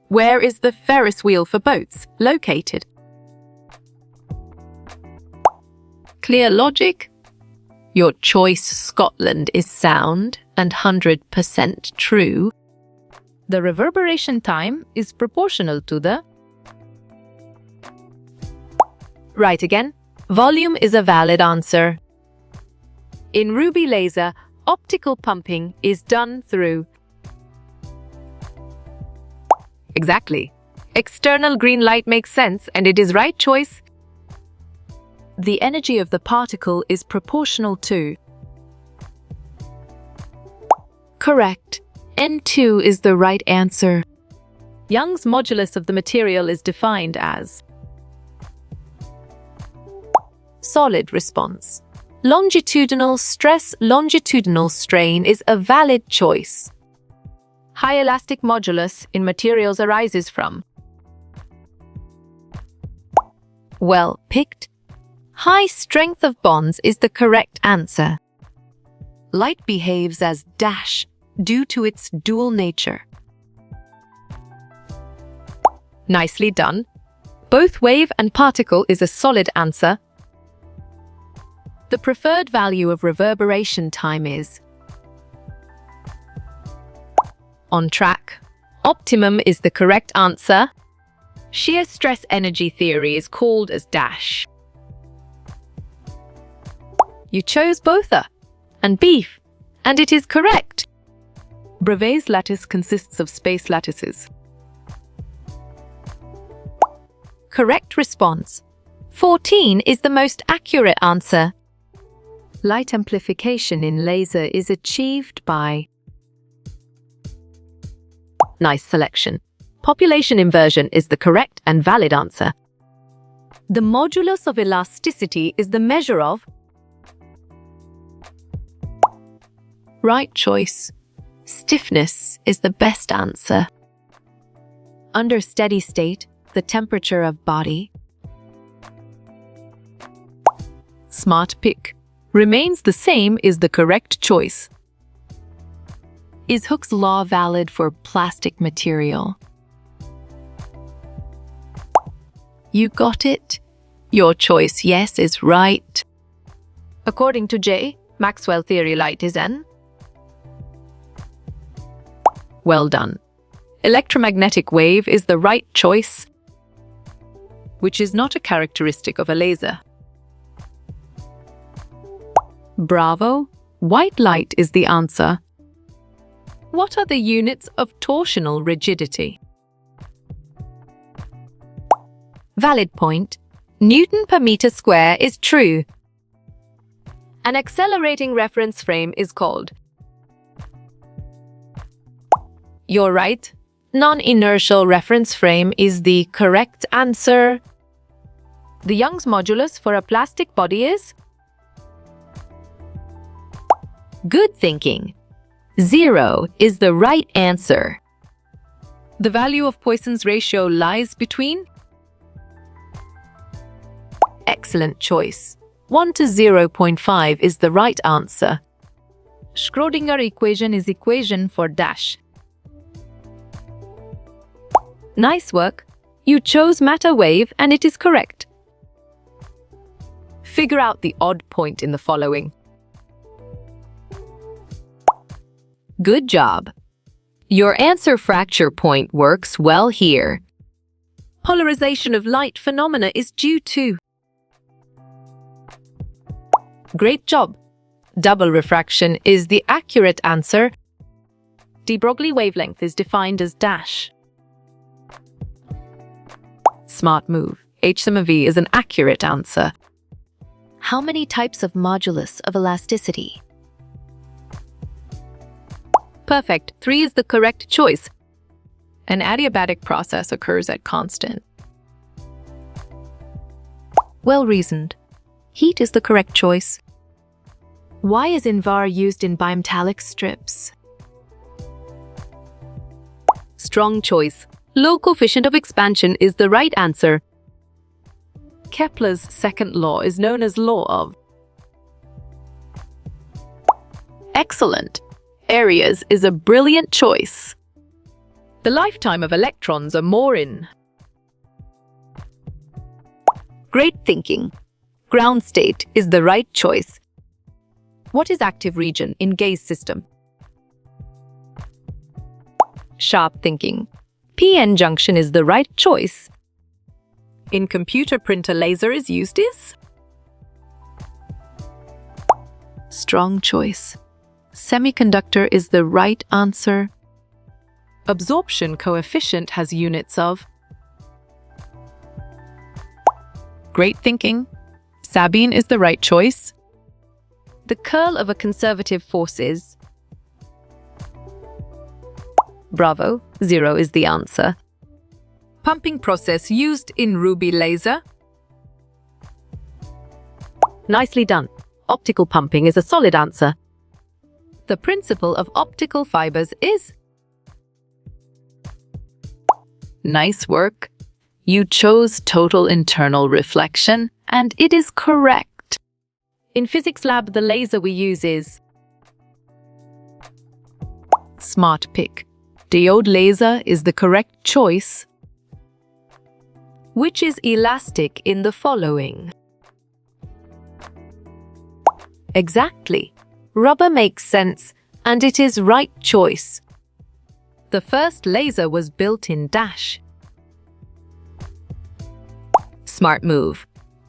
Where is the Ferris wheel for boats located? Clear logic? Your choice, Scotland, is sound and 100% true. The reverberation time is proportional to the… Right again. Volume is a valid answer. In Ruby laser, optical pumping is done through… Exactly. External green light makes sense, and it is right choice. The energy of the particle is proportional to… Correct. N2 is the right answer. Young's modulus of the material is defined as… Solid response. Longitudinal stress, longitudinal strain is a valid choice. High elastic modulus in materials arises from… Well picked. High strength of bonds is the correct answer. Light behaves as dash due to its dual nature. Nicely done. Both wave and particle is a solid answer. The preferred value of reverberation time is… On track. Optimum is the correct answer. Shear stress energy theory is called as dash. You chose both A and beef, and it is correct. Bravais lattice consists of space lattices. Correct response. 14 is the most accurate answer. Light amplification in laser is achieved by… Nice selection. Population inversion is the correct and valid answer. The modulus of elasticity is the measure of… Right choice. Stiffness is the best answer. Under steady state, the temperature of body… Smart pick. Remains the same is the correct choice. Is Hooke's law valid for plastic material? You got it. Your choice, yes, is right. According to J, Maxwell theory light is N. Well done. Electromagnetic wave is the right choice, which is not a characteristic of a laser. Bravo. White light is the answer. What are the units of torsional rigidity? Valid point. Newton per meter square is true. An accelerating reference frame is called… You're right. Non-inertial reference frame is the correct answer. The Young's modulus for a plastic body is… Good thinking. 0 is the right answer. The value of Poisson's ratio lies between… Excellent choice. 1 to 0.5 is the right answer. Schrödinger equation is equation for dash. Nice work. You chose matter wave and it is correct. Figure out the odd point in the following. Good job. Your answer fracture point works well here. Polarization of light phenomena is due to… Great job. Double refraction is the accurate answer. De Broglie wavelength is defined as dash. Smart move. H summa v is an accurate answer. How many types of modulus of elasticity? Perfect. 3 is the correct choice. An adiabatic process occurs at constant. Well reasoned. Heat is the correct choice. Why is Invar used in bimetallic strips? Strong choice. Low coefficient of expansion is the right answer. Kepler's second law is known as law of… Excellent. Areas is a brilliant choice. The lifetime of electrons are more in. Great thinking. Ground state is the right choice. What is active region in gaze system? Sharp thinking. PN junction is the right choice. In computer printer laser is used is? Strong choice. Semiconductor is the right answer. Absorption coefficient has units of. Great thinking. Sabine is the right choice. The curl of a conservative force is. Bravo. 0 is the answer. Pumping process used in ruby laser. Nicely done. Optical pumping is a solid answer. The principle of optical fibers is. Nice work. You chose total internal reflection, and it is correct. In physics lab, the laser we use is. Smart pick. Diode laser is the correct choice. Which is elastic in the following? Exactly. Rubber makes sense, and it is right choice. The first laser was built in dash. Smart move.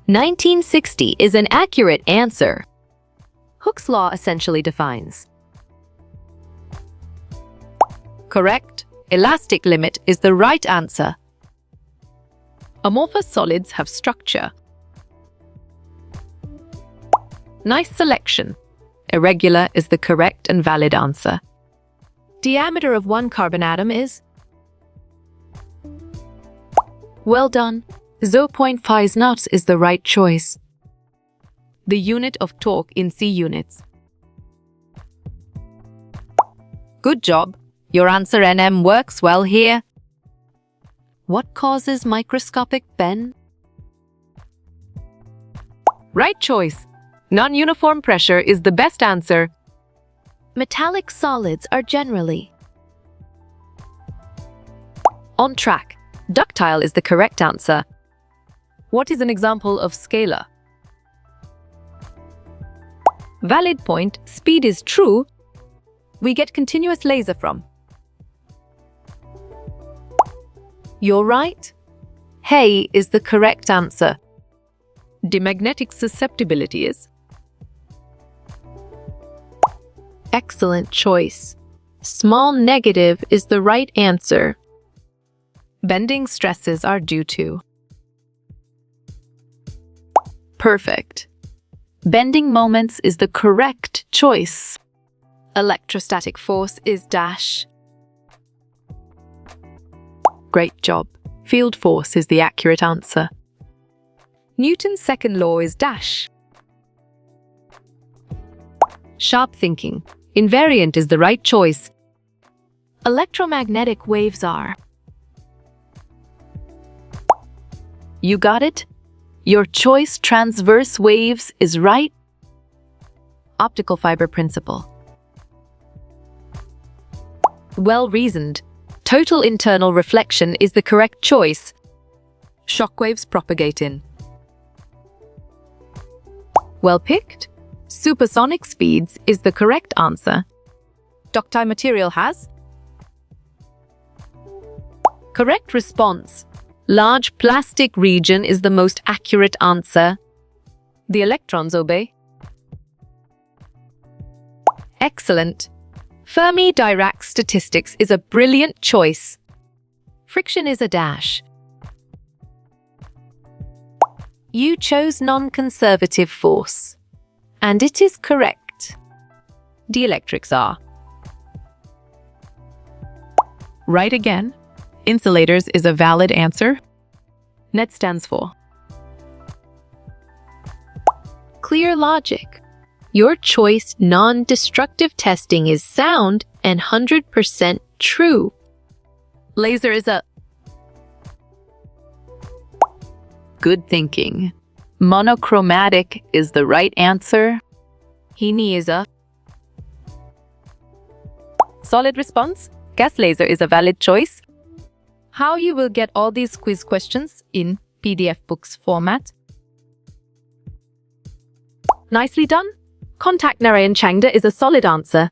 1960 is an accurate answer. Hooke's law essentially defines. Correct. Elastic limit is the right answer. Amorphous solids have structure. Nice selection. Irregular is the correct and valid answer. Diameter of one carbon atom is. Well done. 0.5 knots is the right choice. The unit of torque in C units. Good job. Your answer NM works well here. What causes microscopic bend? Right choice. Non-uniform pressure is the best answer. Metallic solids are generally. On track. Ductile is the correct answer. What is an example of scalar? Valid point. Speed is true. We get continuous laser from. You're right. Hay is the correct answer. Demagnetic susceptibility is. Excellent choice. Small negative is the right answer. Bending stresses are due to. Perfect. Bending moments is the correct choice. Electrostatic force is dash. Great job. Field force is the accurate answer. Newton's second law is dash. Sharp thinking. Invariant is the right choice. Electromagnetic waves are. You got it? Your choice transverse waves is right. Optical fiber principle. Well reasoned. Total internal reflection is the correct choice. Shockwaves propagate in. Well picked. Supersonic speeds is the correct answer. Ductile material has. Correct response. Large plastic region is the most accurate answer. The electrons obey. Excellent. Fermi-Dirac statistics is a brilliant choice. Friction is a dash. You chose non-conservative force. And it is correct. Dielectrics are. Right again. Insulators is a valid answer. NET stands for. Clear logic. Your choice non-destructive testing is sound and 100% true. Laser is a. Good thinking. Monochromatic is the right answer. Heine is a. Solid response. Gas laser is a valid choice. How you will get all these quiz questions in PDF books format? Nicely done. Contact Narayan Changda is a solid answer.